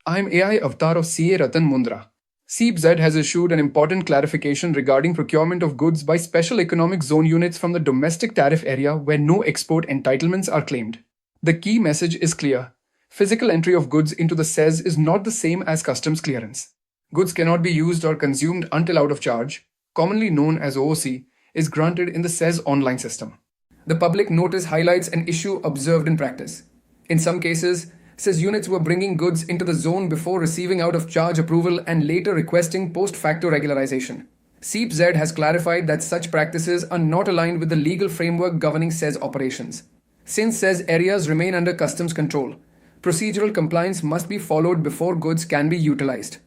I'm AI Avatar of CA Ratan Mundra. SEEPZ has issued an important clarification regarding procurement of goods by special economic zone units from the domestic tariff area where no export entitlements are claimed. The key message is clear. Physical entry of goods into the SEZ is not the same as customs clearance. Goods cannot be used or consumed until out of charge, commonly known as OOC, is granted in the SEZ online system. The public notice highlights an issue observed in practice. In some cases, SEZ units were bringing goods into the zone before receiving out of charge approval and later requesting post facto regularization. SEEPZ has clarified that such practices are not aligned with the legal framework governing SEZ operations. Since SEZ areas remain under customs control, procedural compliance must be followed before goods can be utilized.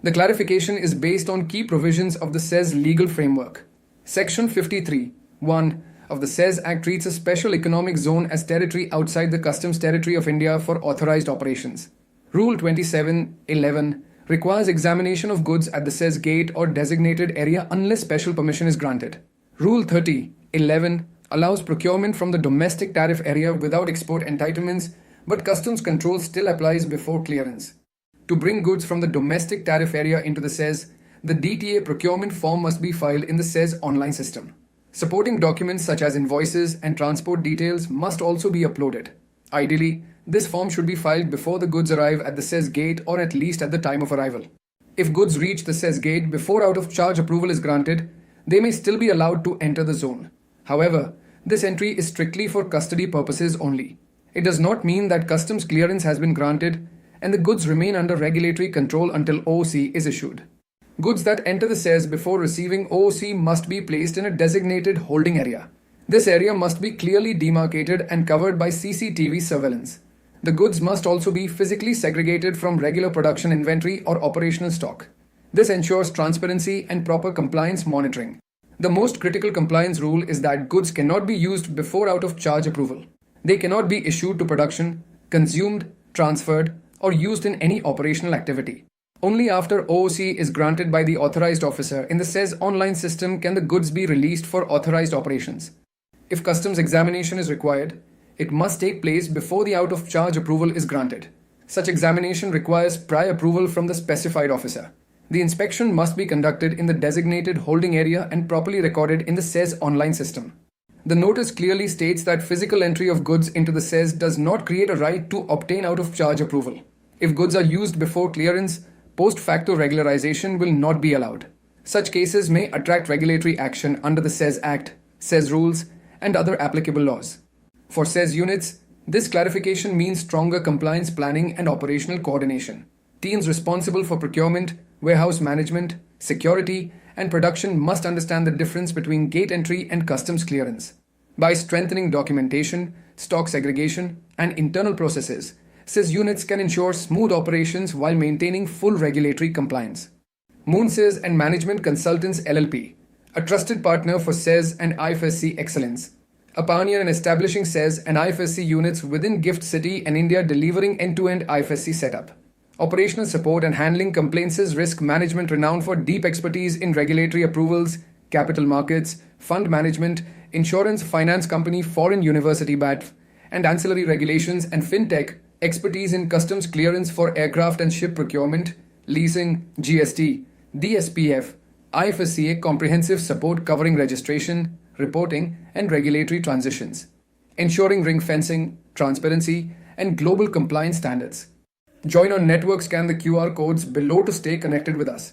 The clarification is based on key provisions of the SEZ legal framework. Section 53(1) of the SEZ Act treats a special economic zone as territory outside the customs territory of India for authorized operations. Rule 27(11) requires examination of goods at the SEZ gate or designated area unless special permission is granted. Rule 30(11) allows procurement from the domestic tariff area without export entitlements, but customs control still applies before clearance. To bring goods from the domestic tariff area into the SEZ, the DTA procurement form must be filed in the SEZ online system. Supporting documents such as invoices and transport details must also be uploaded. Ideally, this form should be filed before the goods arrive at the SEZ gate or at least at the time of arrival. If goods reach the SEZ gate before out-of-charge approval is granted, they may still be allowed to enter the zone. However, this entry is strictly for custody purposes only. It does not mean that customs clearance has been granted and the goods remain under regulatory control until OOC is issued. Goods that enter the SEZ before receiving OOC must be placed in a designated holding area. This area must be clearly demarcated and covered by CCTV surveillance. The goods must also be physically segregated from regular production inventory or operational stock. This ensures transparency and proper compliance monitoring. The most critical compliance rule is that goods cannot be used before out-of-charge approval. They cannot be issued to production, consumed, transferred, or used in any operational activity. Only after OOC is granted by the authorized officer in the SEZ online system can the goods be released for authorized operations. If customs examination is required, it must take place before the out-of-charge approval is granted. Such examination requires prior approval from the specified officer. The inspection must be conducted in the designated holding area and properly recorded in the SEZ online system. The notice clearly states that physical entry of goods into the SEZ does not create a right to obtain out-of-charge approval. If goods are used before clearance, post facto regularization will not be allowed. Such cases may attract regulatory action under the SEZ Act, SEZ rules, and other applicable laws. For SEZ units, this clarification means stronger compliance planning and operational coordination. Teams responsible for procurement, warehouse management, security, and production must understand the difference between gate entry and customs clearance. By strengthening documentation, stock segregation, and internal processes, SEZ units can ensure smooth operations while maintaining full regulatory compliance. Moonsys and Management Consultants LLP, a trusted partner for SEZ and IFSC excellence, a pioneer in establishing SEZ and IFSC units within GIFT City and India, delivering end-to-end IFSC setup. Operational support and handling complaints, risk management renowned for deep expertise in regulatory approvals, capital markets, fund management, insurance, finance company, foreign university BATF, and ancillary regulations, and fintech, expertise in customs clearance for aircraft and ship procurement, leasing, GST, DSPF, IFSCA comprehensive support covering registration, reporting, and regulatory transitions, ensuring ring fencing, transparency, and global compliance standards. Join our network, scan the QR codes below to stay connected with us.